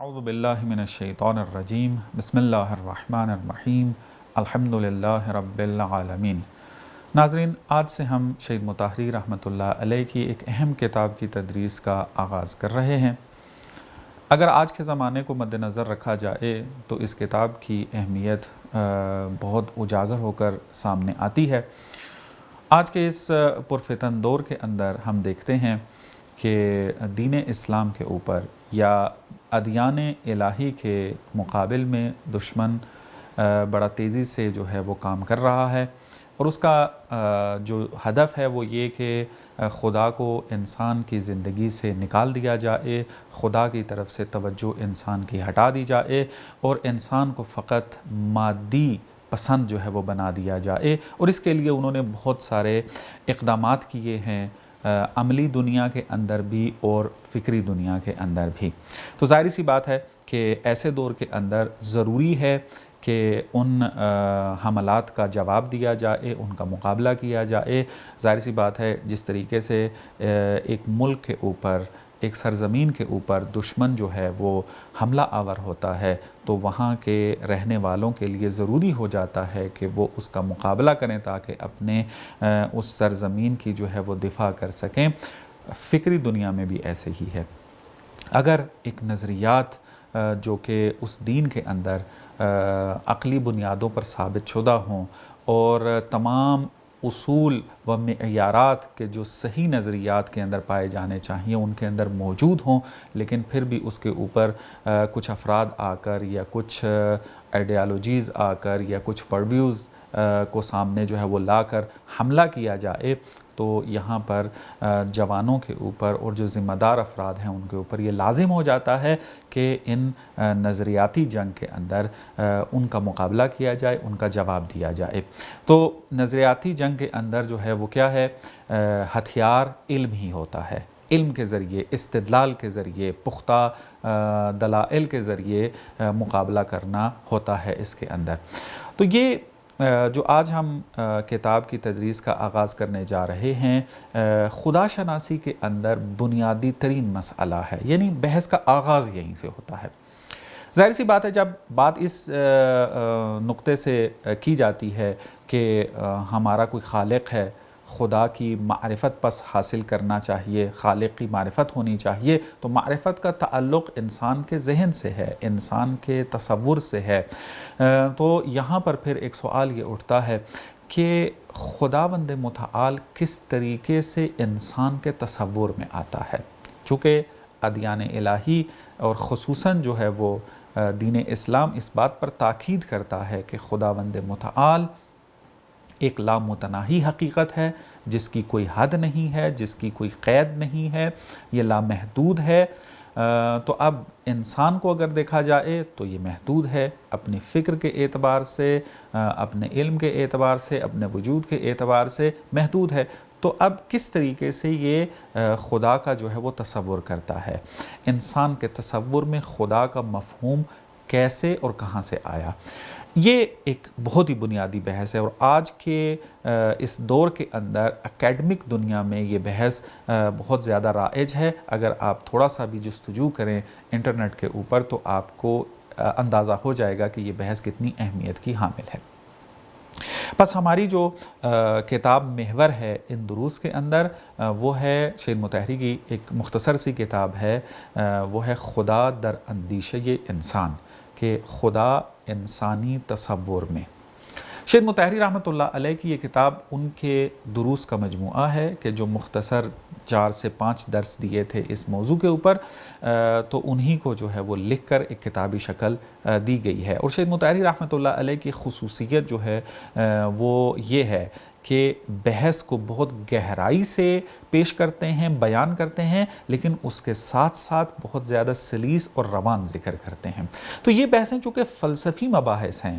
اعوذ باللہ من الشیطان الرجیم بسم اللہ الرحمن الرحیم الحمدللہ رب العالمین۔ ناظرین، آج سے ہم شہید مطہری رحمۃ اللہ علیہ کی ایک اہم کتاب کی تدریس کا آغاز کر رہے ہیں۔ اگر آج کے زمانے کو مد نظر رکھا جائے تو اس کتاب کی اہمیت بہت اجاگر ہو کر سامنے آتی ہے۔ آج کے اس پرفتن دور کے اندر ہم دیکھتے ہیں کہ دین اسلام کے اوپر یا ادیان الہی کے مقابل میں دشمن بڑا تیزی سے جو ہے وہ کام کر رہا ہے، اور اس کا جو ہدف ہے وہ یہ کہ خدا کو انسان کی زندگی سے نکال دیا جائے، خدا کی طرف سے توجہ انسان کی ہٹا دی جائے اور انسان کو فقط مادی پسند جو ہے وہ بنا دیا جائے۔ اور اس کے لیے انہوں نے بہت سارے اقدامات کیے ہیں، عملی دنیا کے اندر بھی اور فکری دنیا کے اندر بھی۔ تو ظاہر سی بات ہے کہ ایسے دور کے اندر ضروری ہے کہ ان حملات کا جواب دیا جائے، ان کا مقابلہ کیا جائے۔ ظاہر سی بات ہے جس طریقے سے ایک ملک کے اوپر، ایک سرزمین کے اوپر دشمن جو ہے وہ حملہ آور ہوتا ہے تو وہاں کے رہنے والوں کے لیے ضروری ہو جاتا ہے کہ وہ اس کا مقابلہ کریں تاکہ اپنے اس سرزمین کی جو ہے وہ دفاع کر سکیں۔ فکری دنیا میں بھی ایسے ہی ہے۔ اگر ایک نظریات جو کہ اس دین کے اندر عقلی بنیادوں پر ثابت شدہ ہوں اور تمام اصول و معیارات کے جو صحیح نظریات کے اندر پائے جانے چاہیے ان کے اندر موجود ہوں، لیکن پھر بھی اس کے اوپر کچھ افراد آ کر یا کچھ آئیڈیالوجیز آ کر یا کچھ ورڈیوز کو سامنے جو ہے وہ لا کر حملہ کیا جائے تو یہاں پر جوانوں کے اوپر اور جو ذمہ دار افراد ہیں ان کے اوپر یہ لازم ہو جاتا ہے کہ ان نظریاتی جنگ کے اندر ان کا مقابلہ کیا جائے، ان کا جواب دیا جائے۔ تو نظریاتی جنگ کے اندر جو ہے وہ کیا ہے، ہتھیار علم ہی ہوتا ہے۔ علم کے ذریعے، استدلال کے ذریعے، پختہ دلائل کے ذریعے مقابلہ کرنا ہوتا ہے اس کے اندر۔ تو یہ جو آج ہم کتاب کی تدریس کا آغاز کرنے جا رہے ہیں، خدا شناسی کے اندر بنیادی ترین مسئلہ ہے، یعنی بحث کا آغاز یہیں سے ہوتا ہے۔ ظاہر سی بات ہے جب بات اس نقطے سے کی جاتی ہے کہ ہمارا کوئی خالق ہے، خدا کی معرفت پس حاصل کرنا چاہیے، خالق کی معرفت ہونی چاہیے، تو معرفت کا تعلق انسان کے ذہن سے ہے، انسان کے تصور سے ہے۔ تو یہاں پر پھر ایک سوال یہ اٹھتا ہے کہ خداوند متعال کس طریقے سے انسان کے تصور میں آتا ہے؟ چونکہ ادیان الہی اور خصوصاً جو ہے وہ دین اسلام اس بات پر تاکید کرتا ہے کہ خداوند متعال ایک لامتناہی حقیقت ہے، جس کی کوئی حد نہیں ہے، جس کی کوئی قید نہیں ہے، یہ لامحدود ہے۔ تو اب انسان کو اگر دیکھا جائے تو یہ محدود ہے، اپنی فکر کے اعتبار سے، اپنے علم کے اعتبار سے، اپنے وجود کے اعتبار سے محدود ہے۔ تو اب کس طریقے سے یہ خدا کا جو ہے وہ تصور کرتا ہے؟ انسان کے تصور میں خدا کا مفہوم کیسے اور کہاں سے آیا؟ یہ ایک بہت ہی بنیادی بحث ہے، اور آج کے اس دور کے اندر اکیڈمک دنیا میں یہ بحث بہت زیادہ رائج ہے۔ اگر آپ تھوڑا سا بھی جستجو کریں انٹرنیٹ کے اوپر تو آپ کو اندازہ ہو جائے گا کہ یہ بحث کتنی اہمیت کی حامل ہے۔ بس ہماری جو کتاب محور ہے ان دروس کے اندر وہ ہے شہید مطہری کی ایک مختصر سی کتاب ہے، وہ ہے خدا در اندیشہ انسان، کہ خدا انسانی تصور میں۔ شہید مطہری رحمۃ اللہ علیہ کی یہ کتاب ان کے دروس کا مجموعہ ہے کہ جو مختصر 4 سے 5 درس دیے تھے اس موضوع کے اوپر، تو انہی کو جو ہے وہ لکھ کر ایک کتابی شکل دی گئی ہے۔ اور شہید مطہری رحمۃ اللہ علیہ کی خصوصیت جو ہے وہ یہ ہے کہ بحث کو بہت گہرائی سے پیش کرتے ہیں، بیان کرتے ہیں، لیکن اس کے ساتھ ساتھ بہت زیادہ سلیس اور روان ذکر کرتے ہیں۔ تو یہ بحثیں چونکہ فلسفی مباحث ہیں،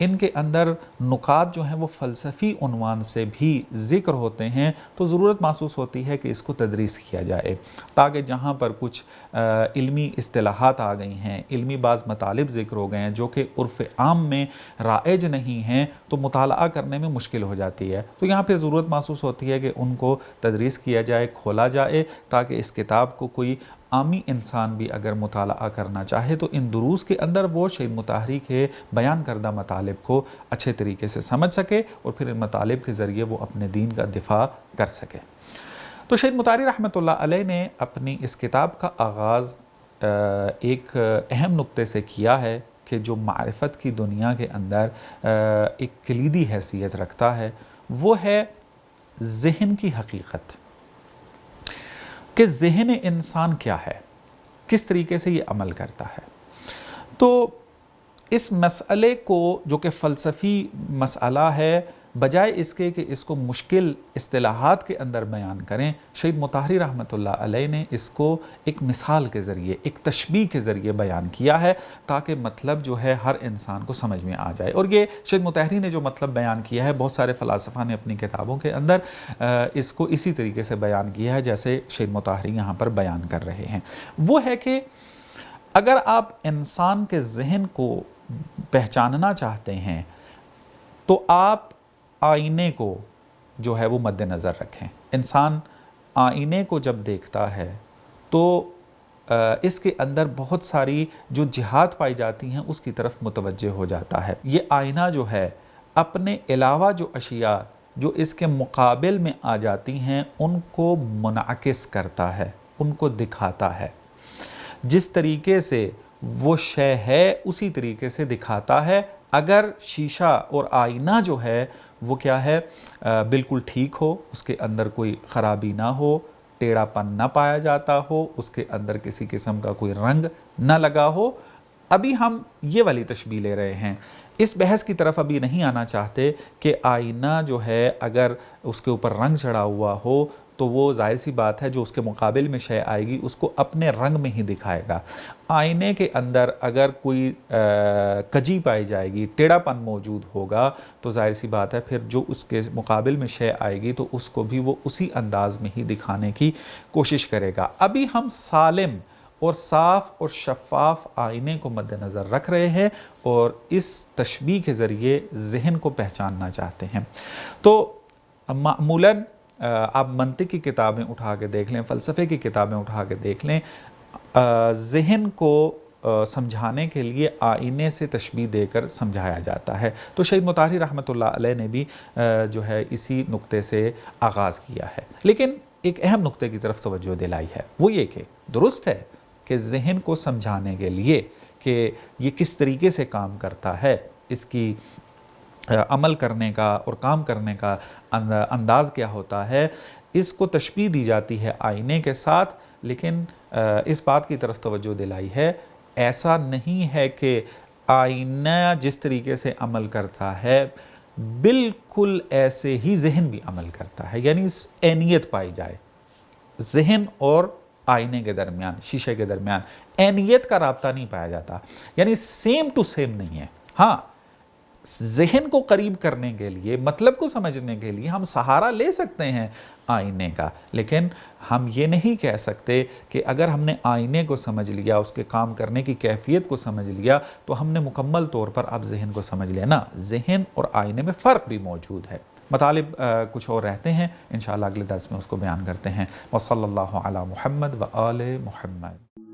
ان کے اندر نکات جو ہیں وہ فلسفی عنوان سے بھی ذکر ہوتے ہیں، تو ضرورت محسوس ہوتی ہے کہ اس کو تدریس کیا جائے، تاکہ جہاں پر کچھ علمی اصطلاحات آ گئی ہیں، علمی بعض مطالب ذکر ہو گئے ہیں جو کہ عرف عام میں رائج نہیں ہیں، تو مطالعہ کرنے میں مشکل ہو جاتی ہے۔ تو یہاں پھر ضرورت محسوس ہوتی ہے کہ ان کو تدریس کیا جائے، کھولا جائے، تاکہ اس کتاب کو کوئی عامی انسان بھی اگر مطالعہ کرنا چاہے تو ان دروس کے اندر وہ شہید مطہری کے بیان کردہ مطالب کو اچھے طریقے سے سمجھ سکے اور پھر ان مطالب کے ذریعے وہ اپنے دین کا دفاع کر سکے۔ تو شہید مطہری رحمۃ اللہ علیہ نے اپنی اس کتاب کا آغاز ایک اہم نقطے سے کیا ہے کہ جو معرفت کی دنیا کے اندر ایک کلیدی حیثیت رکھتا ہے، وہ ہے ذہن کی حقیقت، کہ ذہن انسان کیا ہے، کس طریقے سے یہ عمل کرتا ہے۔ تو اس مسئلے کو جو کہ فلسفی مسئلہ ہے، بجائے اس کے کہ اس کو مشکل اصطلاحات کے اندر بیان کریں، شہید مطہری رحمۃ اللہ علیہ نے اس کو ایک مثال کے ذریعے، ایک تشبیہ کے ذریعے بیان کیا ہے تاکہ مطلب جو ہے ہر انسان کو سمجھ میں آ جائے۔ اور یہ شہید مطہری نے جو مطلب بیان کیا ہے، بہت سارے فلاسفہ نے اپنی کتابوں کے اندر اس کو اسی طریقے سے بیان کیا ہے جیسے شہید مطہری یہاں پر بیان کر رہے ہیں۔ وہ ہے کہ اگر آپ انسان کے ذہن کو پہچاننا چاہتے ہیں تو آپ آئینے کو جو ہے وہ مد نظر رکھیں۔ انسان آئینے کو جب دیکھتا ہے تو اس کے اندر بہت ساری جو جہات پائی جاتی ہیں اس کی طرف متوجہ ہو جاتا ہے۔ یہ آئینہ جو ہے اپنے علاوہ جو اشیاء جو اس کے مقابل میں آ جاتی ہیں ان کو منعکس کرتا ہے، ان کو دکھاتا ہے۔ جس طریقے سے وہ شے ہے اسی طریقے سے دکھاتا ہے۔ اگر شیشہ اور آئینہ جو ہے وہ کیا ہے، بالکل ٹھیک ہو، اس کے اندر کوئی خرابی نہ ہو، ٹیڑھا پن نہ پایا جاتا ہو، اس کے اندر کسی قسم کا کوئی رنگ نہ لگا ہو، ابھی ہم یہ والی تشبیہ لے رہے ہیں، اس بحث کی طرف ابھی نہیں آنا چاہتے کہ آئینہ جو ہے اگر اس کے اوپر رنگ چڑھا ہوا ہو تو وہ ظاہر سی بات ہے جو اس کے مقابل میں شے آئے گی اس کو اپنے رنگ میں ہی دکھائے گا۔ آئینے کے اندر اگر کوئی کجی پائی جائے گی، ٹیڑھا پن موجود ہوگا تو ظاہر سی بات ہے پھر جو اس کے مقابل میں شے آئے گی تو اس کو بھی وہ اسی انداز میں ہی دکھانے کی کوشش کرے گا۔ ابھی ہم سالم اور صاف اور شفاف آئینے کو مد نظر رکھ رہے ہیں اور اس تشبیہ کے ذریعے ذہن کو پہچاننا چاہتے ہیں۔ تو معمولاً آپ منطق کی کتابیں اٹھا کے دیکھ لیں، فلسفے کی کتابیں اٹھا کے دیکھ لیں، ذہن کو سمجھانے کے لیے آئینے سے تشبیہ دے کر سمجھایا جاتا ہے۔ تو شہید مطہری رحمۃ اللہ علیہ نے بھی جو ہے اسی نقطے سے آغاز کیا ہے، لیکن ایک اہم نقطے کی طرف توجہ دلائی ہے، وہ یہ کہ درست ہے کہ ذہن کو سمجھانے کے لیے کہ یہ کس طریقے سے کام کرتا ہے، اس کی عمل کرنے کا اور کام کرنے کا انداز کیا ہوتا ہے، اس کو تشبیہ دی جاتی ہے آئینے کے ساتھ، لیکن اس بات کی طرف توجہ دلائی ہے ایسا نہیں ہے کہ آئینہ جس طریقے سے عمل کرتا ہے بالکل ایسے ہی ذہن بھی عمل کرتا ہے، یعنی عینیت پائی جائے ذہن اور آئینے کے درمیان، شیشے کے درمیان عینیت کا رابطہ نہیں پایا جاتا، یعنی سیم ٹو سیم نہیں ہے۔ ہاں، ذہن کو قریب کرنے کے لیے، مطلب کو سمجھنے کے لیے ہم سہارا لے سکتے ہیں آئینے کا، لیکن ہم یہ نہیں کہہ سکتے کہ اگر ہم نے آئینے کو سمجھ لیا، اس کے کام کرنے کی کیفیت کو سمجھ لیا تو ہم نے مکمل طور پر اب ذہن کو سمجھ لیا۔ نا، ذہن اور آئینے میں فرق بھی موجود ہے۔ مطالب کچھ اور رہتے ہیں، انشاءاللہ اگلے درس میں اس کو بیان کرتے ہیں۔ وصلی اللہ علی محمد و آل محمد۔